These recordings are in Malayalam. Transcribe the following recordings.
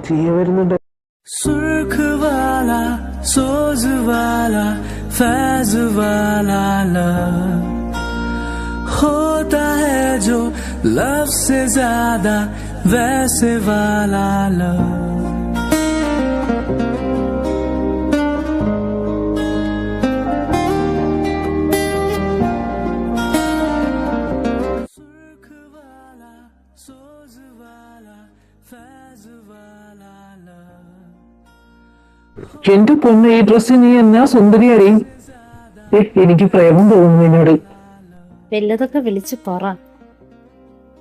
ജിയ വരുന്നുണ്ട്. सुर्ख वाला सोज वाला फैज वाला लव होता है जो लव से ज्यादा वैसे वाला लव सुर्ख वाला सोज वाला फैज वाला लव എന്റെ പൊന്ന്, ഈ ഡ്രസ്സിൽ നീ എന്നാ സുന്ദരിയാടി. എനിക്ക് പ്രേമം തോന്നുന്നു എന്നോട്. വല്ലതൊക്കെ വിളിച്ചു പറ.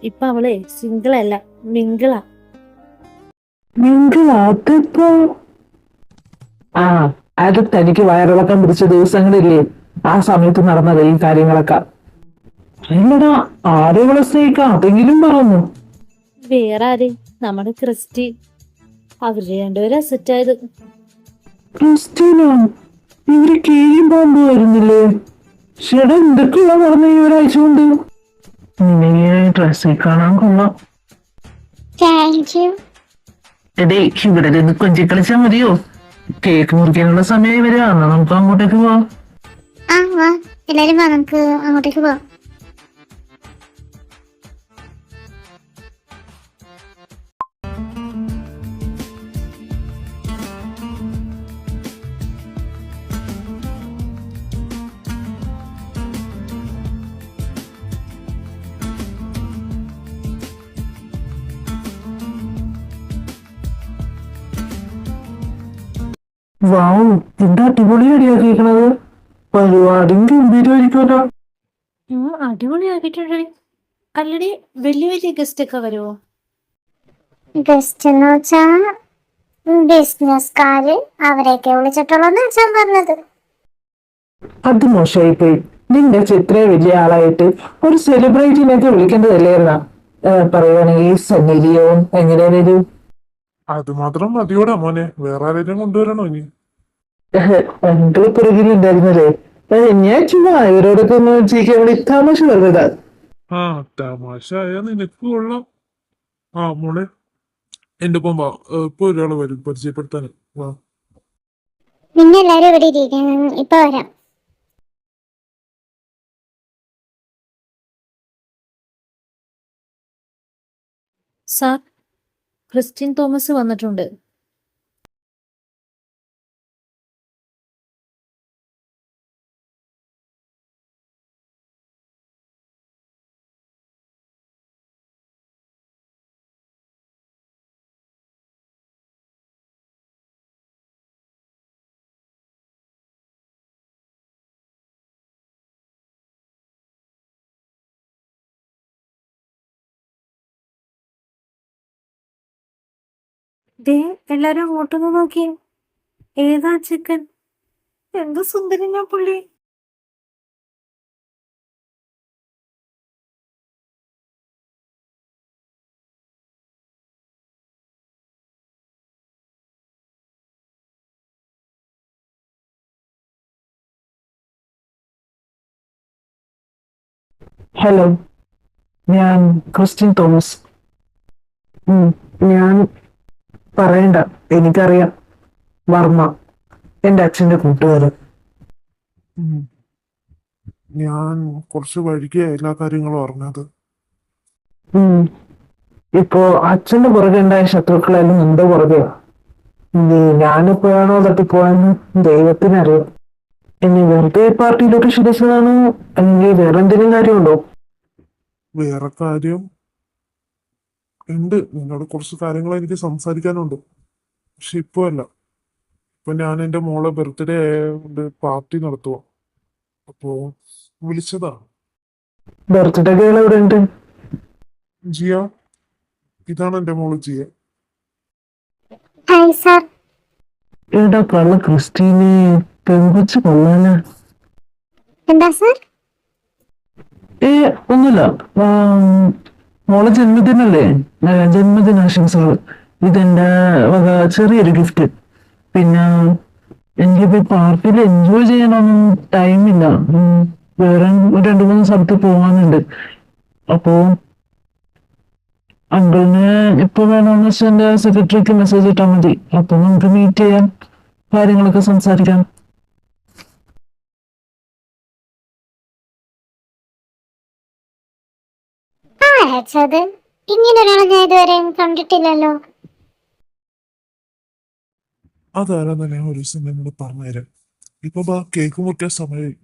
ഇപ്പൊ അവളെ സിംഗിളല്ല, മിങ്കിളാ. അതിപ്പോ അത് തനിക്ക് വയറിളക്കം പിടിച്ച ദിവസങ്ങളില്ലേ, ആ സമയത്ത് നടന്നത് ഈ കാര്യങ്ങളൊക്കെ. അല്ലടാ, ആരെവിടെ സ്നേഹിക്കാം, അതെങ്കിലും പറഞ്ഞു. വേറെ ആര്? നമ്മുടെ ക്രിസ്റ്റി. അവര് രണ്ടുപേരും സെറ്റായത്. ക്രിസ്റ്റീനോ? ഇവര് കീഴിൽ പോകുമ്പോ വരുന്നില്ലേ? ചേട്ടാ, എന്തൊക്കെയാ നടന്ന ഈ ഒരാഴ്ച കൊണ്ട്? ഡ്രസ്സിൽ കാണാൻ കൊള്ളാം. എടേ, ഇവിടെ നിന്ന് കൊഞ്ചി കളിച്ചാ മതിയോ? കേക്ക് മുറിക്കാനുള്ള സമയം വരിക, നമുക്ക് അങ്ങോട്ടേക്ക് പോവാം. എല്ലാരും നമുക്ക് അങ്ങോട്ടേക്ക് പോവാം. വാവ്, എന്താ അടിപൊളിയാടിയാ കേൾക്കണത്. പരിപാടിയും ഗംഭീരമായിരിക്കുമല്ലോ. അടിപൊളിയാക്കിട്ടുണ്ട്. അല്ലടി, വലിയ വലിയ ഗസ്റ്റ് ഒക്കെ വരുമോ? ഗസ്റ്റ് എന്ന് വെച്ചാ ബിസിനസ്കാര്, അവരെയൊക്കെ വിളിച്ചിട്ടുള്ളതെന്ന് വെച്ചാ പറഞ്ഞത്. അത് മോശമായിപ്പോയി. നിന്റെ ചിത്ര വലിയ ആളായിട്ട് ഒരു സെലിബ്രിറ്റിനെയൊക്കെ വിളിക്കേണ്ടതല്ലായിരുന്ന. പറയുവാണെങ്കിൽ സണ്ണി ലിയോൺ എങ്ങനെയാണേലും. അത് മാത്രം മതിയോടാ മോനെ, വേറെ ആരെങ്കിലും കൊണ്ടുവരണോ ഇനി? അങ്കിള് പുറകിലുണ്ടായിരുന്നല്ലേ. ഞാൻ ചുമ്മാ ഇവരോടൊക്കെ ഒന്ന് ചെയ്യാൻ വേണ്ടി തമാശ പറഞ്ഞതാ. ആ, തമാശ ആയാ നിനക്ക് കൊള്ളാം. ആ മോളെ, എന്റെ ഒപ്പം വാ. ഇപ്പൊ ഒരാള് വരും പരിചയപ്പെടുത്താൻ. വാ. പിന്നെ എല്ലാരും ഇവിടെ ഇരിക്കണം, ഇപ്പൊ വരാം. സാർ, ക്രിസ്ത്യൻ തോമസ് വന്നിട്ടുണ്ട്. ദേ, എല്ലാരും അങ്ങോട്ടൊന്ന് നോക്കി. ഏതാ ചിക്കൻ? എന്ത് സുന്ദരനാ പുള്ളി. ഹലോ, ഞാൻ ക്രിസ്ത്യൻ തോമസ്. ഞാൻ പറയണ്ട, എനിക്കറിയാം. വർമ്മ, എന്റെ അച്ഛന്റെ കൂട്ടുകാരൻ. ഞാൻ കുറച്ച് വൈകിയ എല്ലാ കാര്യങ്ങളും അറിഞ്ഞത്. ഇപ്പോ അച്ഛന്റെ പുറകെ ഉണ്ടായ ശത്രുക്കളെല്ലാം നിന്റെ പുറകെയാ. ഞാനിപ്പോഴാണോ തട്ടിപ്പോയെന്ന് ദൈവത്തിനറിയാം. ഇനി വെറുതെ പാർട്ടിയിലോട്ട് ക്ഷണിച്ചതാണോ, അല്ലെങ്കിൽ വേറെ എന്തെങ്കിലും കാര്യമുണ്ടോ? വേറെ കാര്യം ഉണ്ട്, നിന്നോട് കുറച്ച് കാര്യങ്ങൾ എനിക്ക് സംസാരിക്കാനുണ്ട്. പക്ഷെ ഇപ്പൊ അല്ല. ഇപ്പൊ ഞാൻ എന്റെ മോളെ ബർത്ത്ഡേ ആയതുകൊണ്ട് പാർട്ടി നടത്തുക. അപ്പോ വിളിച്ചതാ. ബർത്ത്ഡേ ഗേൾ എവിടെ ഉണ്ട്? ജിയ, ഇതാണ് എന്റെ മോള് ജിയ. Hi sir. എടാ കള്ള ക്രിസ്റ്റീനെ, പെങ്കുച്ച് കൊള്ളാനാ. എന്താ സാർ? ഒന്നുമില്ല. മോളെ ജന്മദിനല്ലേ, ജന്മദിനാശംസകൾ. ഇതെന്റെ വക ചെറിയൊരു ഗിഫ്റ്റ്. പിന്നെ എനിക്കിപ്പോ പാർട്ടിയിൽ എൻജോയ് ചെയ്യാനൊന്നും ടൈമില്ല. വേറെ 2-3 സ്ഥലത്ത് പോകാനുണ്ട്. അപ്പോ അങ്കിളിന് എപ്പോ വേണമെന്ന് വെച്ചാൽ എന്റെ സെക്രട്ടറിക്ക് മെസ്സേജ് ഇട്ടാൽ മതി. അപ്പൊ നമുക്ക് മീറ്റ് ചെയ്യാം, കാര്യങ്ങളൊക്കെ സംസാരിക്കാം. ആരാച്ചത്? ഇങ്ങനെ ഒരാളെ ഞാൻ ഇതുവരെ കണ്ടിട്ടില്ലല്ലോ. അതാരാന്ന് ഞാൻ ഒരു ദിവസം നിന്നോട് പറഞ്ഞുതരാം. ഇപ്പൊ ബാ കേക്ക് മുറിക്കാൻ സമയമായി.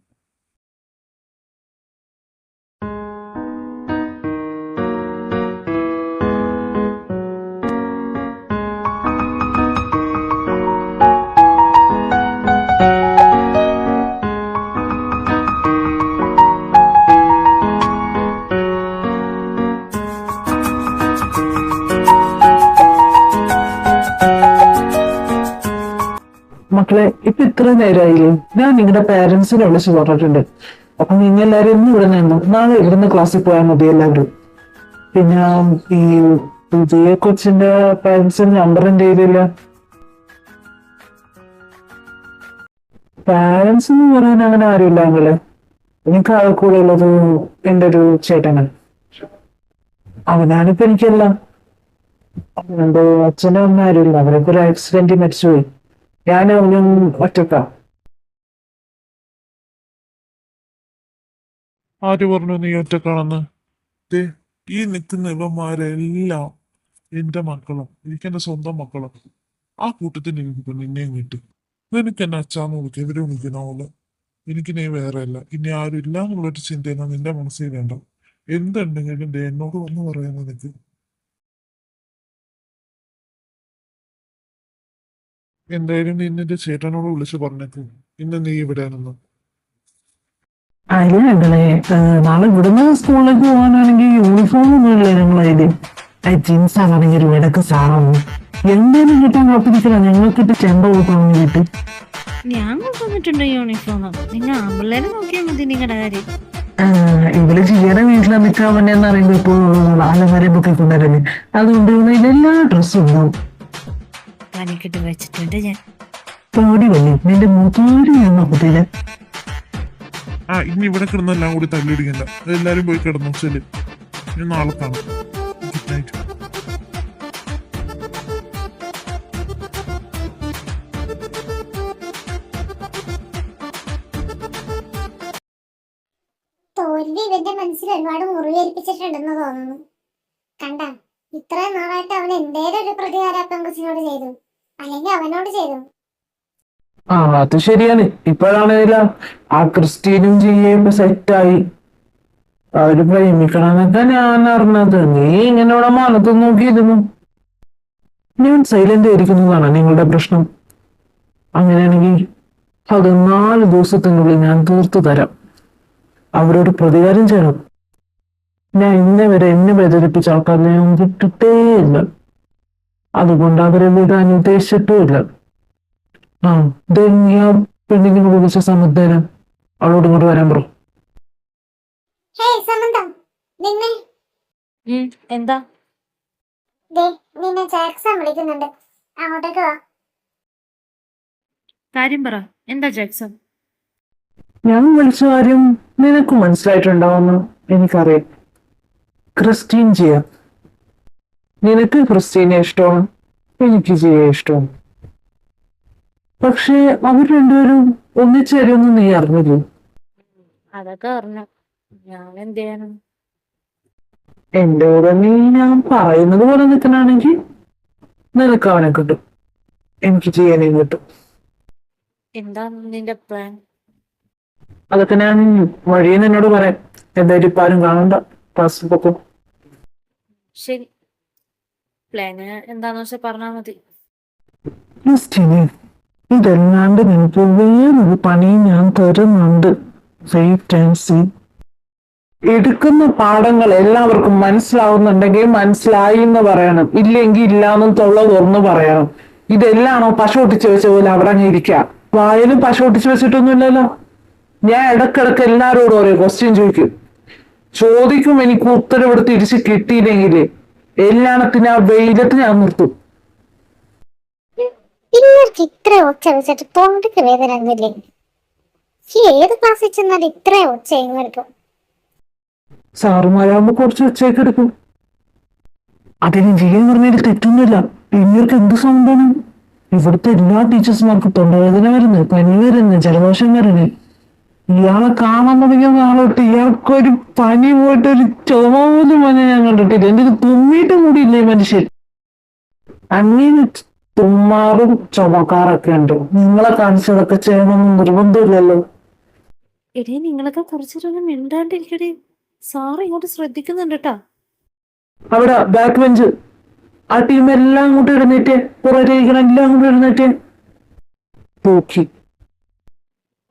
മക്കളെ, ഇപ്പൊ ഇത്ര നേരമായില്ലേ? ഞാൻ നിങ്ങളുടെ പേരൻസിനെ വിളിച്ച് പറഞ്ഞിട്ടുണ്ട്. അപ്പൊ നിങ്ങൾ എല്ലാവരും ഇന്ന് ഇവിടെ നിന്നു, നാളെ ഇവിടുന്ന് ക്ലാസ്സിൽ പോയാൽ മതി എല്ലാവരും. പിന്നെ ഈ പുതിയ കൊച്ചിന്റെ പേരൻസിന്റെ നമ്പർ എന്റെ കയ്യിലില്ല. പാരന്റ്സ് എന്ന് പറയാൻ അങ്ങനെ ആരുമില്ല അങ്ങളെ. എനിക്ക് ആകെ കൂടെ ഉള്ളത് എന്റെ ഒരു ചേട്ടനാണ്. അവനാണിപ്പോ എനിക്കെല്ലാം. എന്റെ അച്ഛനും അമ്മ ആരുമില്ല, അവരൊക്കെ ഒരു ആക്സിഡന്റ് മരിച്ചുപോയി. ഞാൻ അവനും ഒറ്റക്കാ. ആര് പറഞ്ഞു നീ ഒറ്റക്കാണെന്ന്? ദേ, ഈ നിൽക്കുന്ന ഇവന്മാരെല്ലാം എന്റെ മക്കളും, എനിക്ക് എന്റെ സ്വന്തം മക്കളും. ആ കൂട്ടത്തിൽ എനിക്ക് നിന്നെയും കിട്ടി. നിനക്ക് എന്നെ അച്ഛാന്ന് വിളിക്കുക, ഇവരെ വിളിക്കുന്ന പോലെ. എനിക്ക് നീ വേറെ അല്ല, ഇനി ആരും ഇല്ല എന്നുള്ളൊരു ചിന്തയാണ് നിന്റെ മനസ്സിൽ വേണ്ട. എന്തുണ്ടെങ്കിലും ദേ എന്നോട് വന്ന് പറയാൻ നിനക്ക്. എന്തായാലും നീ നിന്റെ ചേട്ടനോട് വിളിച്ച് പറഞ്ഞേക്കും ഇന്ന് നീ ഇവിടെയാണെന്ന്. അല്ല ഞങ്ങളെ, നാളെ ഇവിടുന്ന് സ്കൂളിലേക്ക് പോകാനാണെങ്കിൽ യൂണിഫോം ഒന്നുമില്ല ഞങ്ങളതില്. ജീൻസ് ആണെങ്കിൽ ഒരു വിടക്ക് സാധനം എന്തേലും കിട്ടാൻ കുഴപ്പമില്ല. ഞങ്ങൾക്കിട്ട് ചെണ്ട കൂട്ടാൻ വേണ്ടിട്ട് ഞാൻ കൊണ്ടുവന്നിട്ടുണ്ട് യൂണിഫോം. നിങ്ങൾ ആമ്പിള്ളേരെ നോക്കിയാൽ മതി നിങ്ങളുടെ കാര്യം. ഇവര് ജിയുടെ വീട്ടിൽ നിൽക്കാൻ വേണ്ടിയെന്ന് പറയുമ്പോ ഇപ്പൊ ആലമാരെ ബുക്കി കൊണ്ടുവരല്ലേ. അതുകൊണ്ട് ഇതിലെല്ലാ ഡ്രസ്സും ഉണ്ടാവും. പനിക്കിട്ട് വെച്ചിട്ടുണ്ട് ഞാൻ. പേടി വല്ലേ നിന്റെ മൂത്തോരി ഞാൻ നോക്കത്തില്ല. ഇനി ഇവിടെ കിടന്നെല്ലാം കൂടി തല്ലിടിക്കണ്ട. എല്ലാരും പോയി കിടന്നു ചെല്. ഞാൻ നാളെ കാണാം. Good night. തോൽവി ഇവന്റെ മനസ്സിൽ ഒരുപാട് മുറിവേൽപ്പിച്ചിട്ടുണ്ടെന്ന് തോന്നുന്നു. കണ്ട, ഇത്രയും നാളായിട്ട് അവൻ എന്തേലും ഒരു പ്രതികാരം ആ പെങ്കുച്ചിനോട് ചെയ്തു, അല്ലെങ്കിൽ അവനോട് ചെയ്തു. അത് ശരിയാണ്. ഇപ്പോഴാണെങ്കിലും ആ ക്രിസ്റ്റീനും ജിയും സെറ്റായി. അവര് പ്രേമിക്കണമെന്നൊക്കെ ഞാൻ അറിഞ്ഞത്. നീ ഇങ്ങനെ ഇവിടെ മനത്ത് നോക്കിയിരുന്നു. ഞാൻ സൈലന്റ് ആയിരിക്കുന്നതാണ് നിങ്ങളുടെ പ്രശ്നം. അങ്ങനെയാണെങ്കിൽ 14 ദിവസത്തിനുള്ളിൽ ഞാൻ തീർത്തു തരാം. അവരോട് പ്രതികാരം ചെയ്യണം. ഞാൻ ഇന്നേ വരെ എന്നെ വേദനിപ്പിച്ച ആൾക്കാരെ ഞാൻ വിട്ടിട്ടേ ഇല്ല. അതുകൊണ്ട് അവരെ വിടാൻ ഉദ്ദേശിച്ചിട്ടുമില്ല. പെണ്ണിനെ വിളിച്ച സമുദ്രം അവളോട് ഇങ്ങോട്ട് വരാൻ പറ. ഹേയ് സമന്തം, നിന്നെ എന്താ? നിന്നെ ജാക്സൺ വിളിക്കുന്നുണ്ട്, അങ്ങോട്ടേക്ക് വാ. കാര്യം പറ. എന്താ ജാക്സൺ? ഞാൻ വിളിച്ച കാര്യം നിനക്ക് മനസ്സിലായിട്ടുണ്ടാവുമെന്ന് എനിക്കറിയാം. ക്രിസ്റ്റീൻ ജിയ. നിനക്ക് ക്രിസ്റ്റീനെ ഇഷ്ടമാണ്, എനിക്ക് ജിയെ ഇഷ്ടമാണ്. പക്ഷേ അവർ രണ്ടുപേരും ഒന്നിച്ചേരുമെന്ന് നീ അറിഞ്ഞില്ലേ? അതൊക്കെ അറിഞ്ഞു. ഞാൻ എന്ത് ചെയ്യാനും? എന്റെ കൂടെ നീ ഞാൻ പറയുന്നത് പോലെ നിൽക്കണാണെങ്കിൽ നിനക്ക് അവനെ കിട്ടും, എനിക്ക് ജിയനെയും കിട്ടും. എന്താണ് നിന്റെ പ്ലാൻ? അതൊക്കെ ഞാൻ വഴിയെ നിന്നോട് പറയാം. എന്തായാലും ഇപ്പൊ ആരും കാണണ്ട, ക്ലാസ് പൊക്കും. ശരി, പ്ലാന് എന്താന്ന് വെച്ചാൽ പറഞ്ഞാൽ മതി. ക്രിസ്റ്റീനെ, ഇതല്ലാണ്ട് നിനക്ക് വേറൊരു പണി ഞാൻ തരുന്നുണ്ട്. Wait and see. എടുക്കുന്ന പാഠങ്ങൾ എല്ലാവർക്കും മനസ്സിലാവുന്നുണ്ടെങ്കിൽ മനസ്സിലായി എന്ന് പറയണം, ഇല്ലെങ്കിൽ ഇല്ലാന്നും തൊള്ള തുറന്ന് പറയണം. ഇതെല്ലാണോ പശ ഒട്ടിച്ച് വെച്ച പോലെ അവിടെ അങ്ങ് ഇരിക്കുക? വായലും പശ ഒട്ടിച്ച് വെച്ചിട്ടൊന്നുമില്ലല്ലോ. ഞാൻ ഇടക്കിടക്ക് എല്ലാവരോടും ഓരോ ക്വസ്റ്റ്യൻ ചോദിക്കും. എനിക്ക് ഉത്തരവ് തിരിച്ച് കിട്ടിയില്ലെങ്കിൽ എല്ലാണത്തിന് ആ വെയിലത്ത് ഞാൻ നിർത്തും. പിള്ളേർക്ക് ഇത്ര ഒച്ച വെച്ചിട്ട് തൊണ്ടക്ക് വേദന ഒന്നുമില്ലേ? ഏത് ക്ലാസ്സിൽ ചെന്നാലും ഇത്ര ഒച്ച ഇങ്ങനെടുക്കും. സാറുമാരാകുമ്പോ കുറച്ച് ഉച്ചയ്ക്ക് എടുക്കും. അതിന് ചെയ്യാൻ പറഞ്ഞതിൽ തെറ്റൊന്നുമില്ല. ഇവർക്ക് എന്ത് സൗണ്ടാണ്? ഇവിടുത്തെ എല്ലാ ടീച്ചേഴ്സ്മാർക്കും തൊണ്ടവേദന വരുന്നത്, പനി വരുന്നത്, ജലദോഷം വരുന്നത്. ഇയാളെ കാണാൻ തുടങ്ങിയ നാളോട്ട് ഇയാൾക്കൊരു പനി പോയിട്ട് ഒരു ചുമ പോലും വന്ന് ഞാൻ കണ്ടിട്ടില്ല. എന്തൊരു തുമ്മിയിട്ടും കൂടിയില്ലേ മനുഷ്യൻ. അങ്ങനെ തുമ്മാറും ചുമക്കാറൊക്കെ ഉണ്ട്. നിങ്ങളെ കാണിച്ചതൊക്കെ ചെയ്യണമെന്ന് നിർബന്ധമില്ലല്ലോ. എടേ നിങ്ങളൊക്കെ കുറച്ചൊരു മിണ്ടാണ്ടിരിക്കടേ. സാറ് ഇങ്ങോട്ട് ശ്രദ്ധിക്കുന്നുണ്ട് കേട്ടാ. അവിടെ ബാക്ക് ബെഞ്ച് ആ ടീം എല്ലാം കൂട്ടി ഇടുന്നേറ്റ്, പുറകെ ഇരിക്കണം എല്ലാം കൂട്ടി ഇടുന്നേറ്റ് പോക്കി.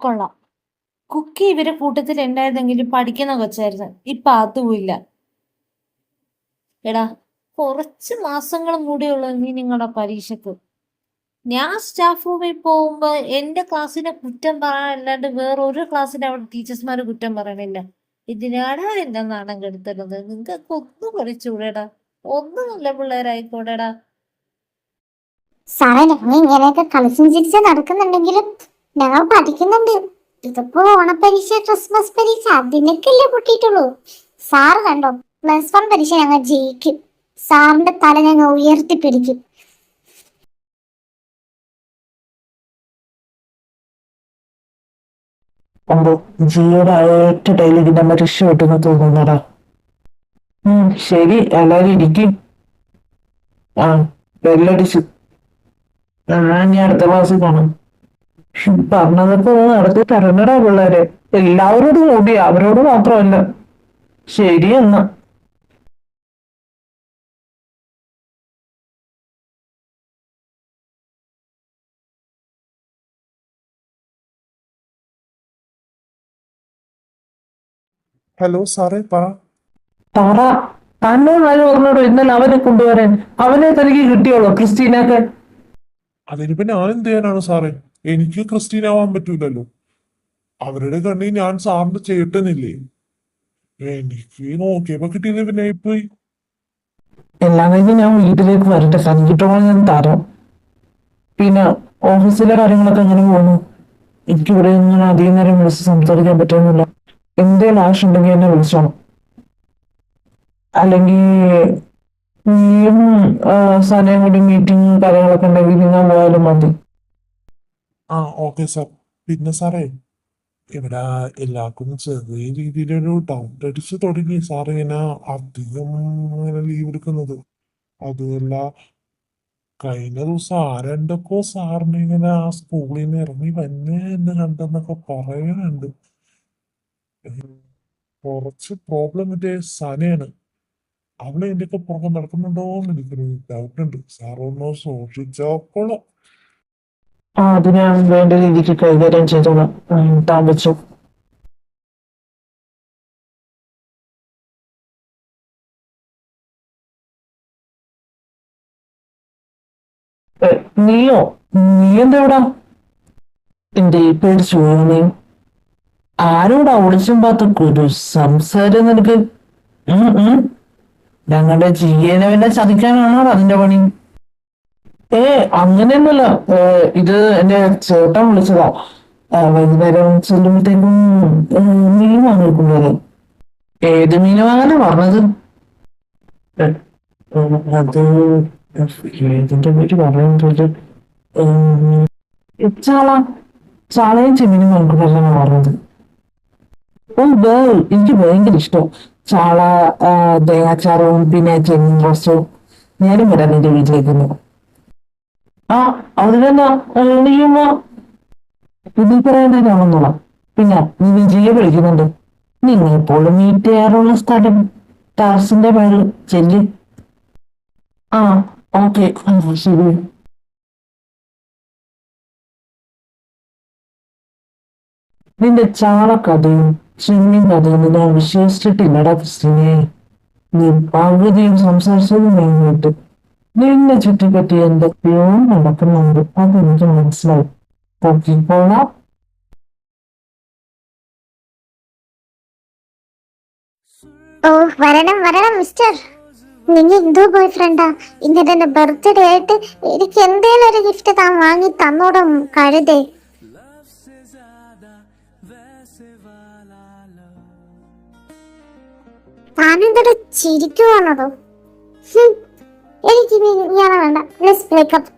കൊള്ളാം. കുക്കി ഇവരെ കൂട്ടത്തിൽ ഉണ്ടായിരുന്നെങ്കിലും പഠിക്കുന്ന കൊച്ചായിരുന്നു. ഇപ്പൊ അതുമില്ല. എടാ, കുറച്ച് മാസങ്ങളും കൂടിയുള്ളൂ ഇനി നിങ്ങളുടെ പരീക്ഷക്ക്. ഞാൻ സ്റ്റാഫ് റൂമിൽ പോകുമ്പോ എന്റെ ക്ലാസ്സിനെ കുറ്റം പറയാനല്ലാണ്ട് വേറൊരു ക്ലാസ്സിന്റെ അവിടെ ടീച്ചേഴ്സ്മാര് കുറ്റം പറയണില്ല. ഇതിനാടാ എന്നെ നാണം കെടുത്തുന്നത്. നിങ്ങൾക്ക് ഒന്നും പഠിച്ചുകൂടെടാ. ഒന്നും നല്ല പിള്ളേരായിക്കോടെടാ. സാറേ, ഞങ്ങൾ ഇങ്ങനെയൊക്കെ കളിച്ചും ചിരിച്ച് നടക്കുന്നുണ്ടെങ്കിലും ഞങ്ങൾ പഠിക്കുന്നുണ്ട്. ഇതിപ്പോ ഓണപരീക്ഷ, ക്രിസ്മസ് പരീക്ഷ അതിനൊക്കെയല്ലേ പൊട്ടിയിട്ടുള്ളൂ. സാറ് കണ്ടോ, +1 പരീക്ഷ ഞങ്ങൾ ജയിക്കും. സാറിന്റെ തല ഞങ്ങൾ ഉയർത്തിപ്പിടിക്കും. അമ്പോ ജിയോടെ ഒറ്റ ടൈലിന്റെ അമ്മ രക്ഷപ്പെട്ടെന്ന് തോന്നുന്നടാ. ശരി, എല്ലാരും ഇരിക്കും. ആ, ബെല്ലടിച്ചു. ഞാൻ അടുത്ത ക്ലാസ്സിൽ കാണും. പറഞ്ഞതൊക്കെ ഒന്ന് നടത്തി തരണടാ പിള്ളേരെ. എല്ലാവരോടും കൂടി, അവരോട് മാത്രമല്ല. ശരി എന്നാ. ഹലോ സാറേ, പറ. താറ, തന്നോട് ആരും പറഞ്ഞോടോ ഇന്നലെ അവനെ കൊണ്ടുവരാൻ? അവനെ തനിക്ക് കിട്ടിയോളൂ ക്രിസ്റ്റീനൊക്കെ? അതിനിപ്പോ ഞാൻ എന്ത് ചെയ്യാനാണ് സാറേ? എനിക്ക് ക്രിസ്റ്റീൻ ആവാൻ പറ്റൂലല്ലോ. അവരുടെ കണ്ണി ഞാൻ സാറിന്റെ ചേട്ടനില്ലേ. എനിക്ക് നോക്കിയപ്പോ കിട്ടിയത് പിന്നെ പോയി. എല്ലാം കഴിഞ്ഞ് ഞാൻ വീട്ടിലേക്ക് വരട്ടെ. തനിക്കിട്ടോളം ഞാൻ തരാം. പിന്നെ ഓഫീസിലെ കാര്യങ്ങളൊക്കെ എങ്ങനെ പോകുന്നു? എനിക്കിവിടെ ഇങ്ങനെ അധികം നേരം വിളിച്ച് സംസാരിക്കാൻ പറ്റുന്നില്ല. എന്തെങ്കിലും ആവശ്യമുണ്ടെങ്കിൽ എന്നെ വിളിച്ചോണം. അല്ലെങ്കിൽ നീയും സനയും കൂടി മീറ്റിംഗ് കാര്യങ്ങളൊക്കെ ഉണ്ടെങ്കിൽ നിങ്ങൾ പോയാലും മതി. ആ, ഓക്കെ സാർ. പിന്നെ സാറേ, ഇവിടെ എല്ലാവർക്കും ചെറിയ രീതിയിലൊരു ഡൗട്ട് അടിച്ച് തുടങ്ങി സാർ ഇങ്ങനെ അധികം ഇങ്ങനെ ലീവ് എടുക്കുന്നത്. അതുമല്ല, കഴിഞ്ഞ ദിവസം ആരെന്തൊക്കെയോ സാറിന് ഇങ്ങനെ ആ സ്കൂളിൽ നിന്ന് ഇറങ്ങി വന്നേ എന്ന് കണ്ടെന്നൊക്കെ പറയാനുണ്ട്. കുറച്ച് പ്രോബ്ലം മറ്റേ സനയാണ്. അവളെ എന്റെയൊക്കെ പുറകെ നടക്കുന്നുണ്ടോ എന്ന് എനിക്കൊരു ഡൗട്ട് ഉണ്ട്. സാർ ഒന്ന് സൂക്ഷിച്ചോളാം. അത് ഞാൻ വേണ്ട രീതിക്ക് കൈകാര്യം ചെയ്തോളാം. താൻ വെച്ചു. നീയോ? നീ എന്താ ഇവിടെ? എന്റെ പേടിച്ചു പോയോ നീ? ആരോടാ ഒളിച്ചും പാത്തൊരു സംസാരം നിനക്ക്? ഞങ്ങളുടെ ജീവനെ ചതിക്കാനാണോ അതിന്റെ പണി? അങ്ങനെയൊന്നുമല്ല. ഇത് എന്റെ ചേട്ടൻ വിളിച്ചതാ. വൈകുന്നേരം ചെല്ലുമ്പോഴത്തേക്കും മീൻ വാങ്ങിക്കൊണ്ടുവരെ. ഏത് മീൻ വാങ്ങാനാ പറഞ്ഞത്? അത് ഏതിന്റെ പേര് പറയുന്നത്? ചാള. ചാളയും ചെമ്മീനും വാങ്ങിക്കൊണ്ടുവരാനാ പറഞ്ഞത്. എനിക്ക് ഭയങ്കര ഇഷ്ടം ചാള, തേങ്ങാച്ചാറും പിന്നെ ചെമ്മീൻ റോസ്റ്റും. ഞാനും വരാം നിന്റെ വീട്ടിലേക്ക്. അതിനെന്താ, നീയുമ്മ ഇതിൽ പറയേണ്ടതാണെന്നോളാം. പിന്നെ നീ വിജയെ വിളിക്കുന്നുണ്ട്. നിങ്ങൾ എപ്പോഴും മീറ്റ് ചെയ്യാറുള്ള സ്ഥലം ടാർസിന്റെ പേര് ചെല്ലി. ഓക്കെ, ശരി. നിന്റെ ചാളക്കഥയും ചെമ്മീൻ കഥയും ഞാൻ വിശ്വസിച്ചിട്ടില്ലടാ ക്രിസ്റ്റിനെ. നീ പകുതിയും സംസാരിച്ചത് കഴിഞ്ഞിട്ട് നിന്നെ ചുറ്റിപ്പറ്റി എന്തൊക്കെയോ നടക്കുന്നുണ്ട്. അതെനിക്ക് മനസ്സിലായി. പൊക്കിക്കോളാം. ഓ, വരണം വരണം മിസ്റ്റർ. നിങ്ങൾ എന്തോ ബോയ് ഫ്രണ്ടാ? ഇന്നലെ എന്റെ ബർത്ത്ഡേ ആയിട്ട് എനിക്ക് എന്തേലും ഒരു ഗിഫ്റ്റ് താൻ വാങ്ങി തന്നോടും കഴുതേ. താനെന്തോടെ ചിരിക്കുവാണതോ? എനിക്ക് ഇയാളെ വേണ്ട. Let's breakup.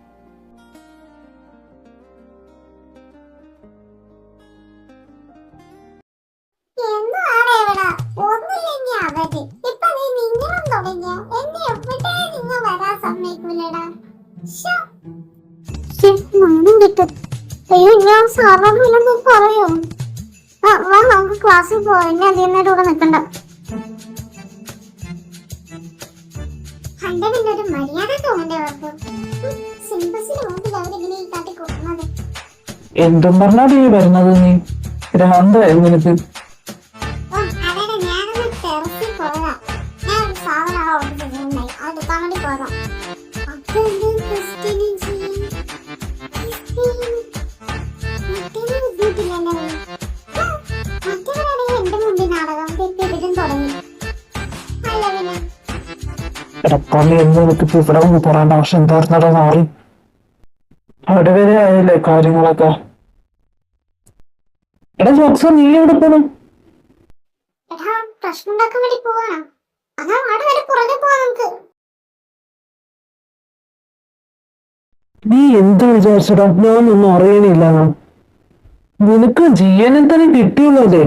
എന്താണ് ഇവിടെ ഒന്നില്ലെങ്കിൽ അവര് ഇപ്പൊ നീ നിങ്ങളും തുടങ്ങിയ എന്നെ എവിടെ നിങ്ങൾ വരാൻ സമ്മതിക്കൂലടാ. മണം കിട്ടും. അയ്യോ ഞാൻ സാറിനോട് വല്ലതും പറയോ? വാ നമുക്ക് ക്ലാസ്സിൽ പോവാം. എന്നെ അധികം നേരം ഇവിടെ നിൽക്കണ്ട. ഹണ്ടനിന്റെ ഒരു മര്യാദ തോന്നണ്ടേ അവർക്ക്. സിലബസിന് മുമ്പിൽ അവരിങ്ങനെ കാട്ടി കൊടുക്കുന്നത്. എന്തും പറഞ്ഞാടി വരുന്നത് നീ? ഭ്രാന്തായിരുന്നു നിനക്ക്. അതെ ഞാനൊന്ന് ടെറസിൽ പോയതാ. ഞാൻ ഒരു സാധനം ഓർഡർ ചെയ്തിട്ടുണ്ടായി. അത് എടുക്കാൻ വേണ്ടി പോയതാ. അപ്പൊ ക്രിസ്ത്യനും ചെയ്യും മറ്റവരാണെങ്കിൽ എന്റെ മുമ്പിൽ നാടകം തെറ്റിയിട്ടും തുടങ്ങി. അല്ല പിന്നെ എടപ്പള്ളി എന്ന് നിനക്ക് ഇവിടെ ഒന്ന് പറയേണ്ട ആവശ്യം എന്തായിരുന്നടാ മാറി? അവിടെ വരെ ആയല്ലേ കാര്യങ്ങളൊക്കെ. എടാ ജോക്സൺ, നീ എവിടെ പോണം? എടാ പ്രശ്നം ഉണ്ടാക്കാൻ വേണ്ടി പോവാണോ? അതാ അവിടെ വരെ പുറകെ പോവാ നമുക്ക്. നീ എന്ത് വിചാരിച്ചടാ? ഞാനൊന്നും അറിയണില്ല. നിനക്ക് ജീവനെ തന്നെ കിട്ടിയുള്ളതേ.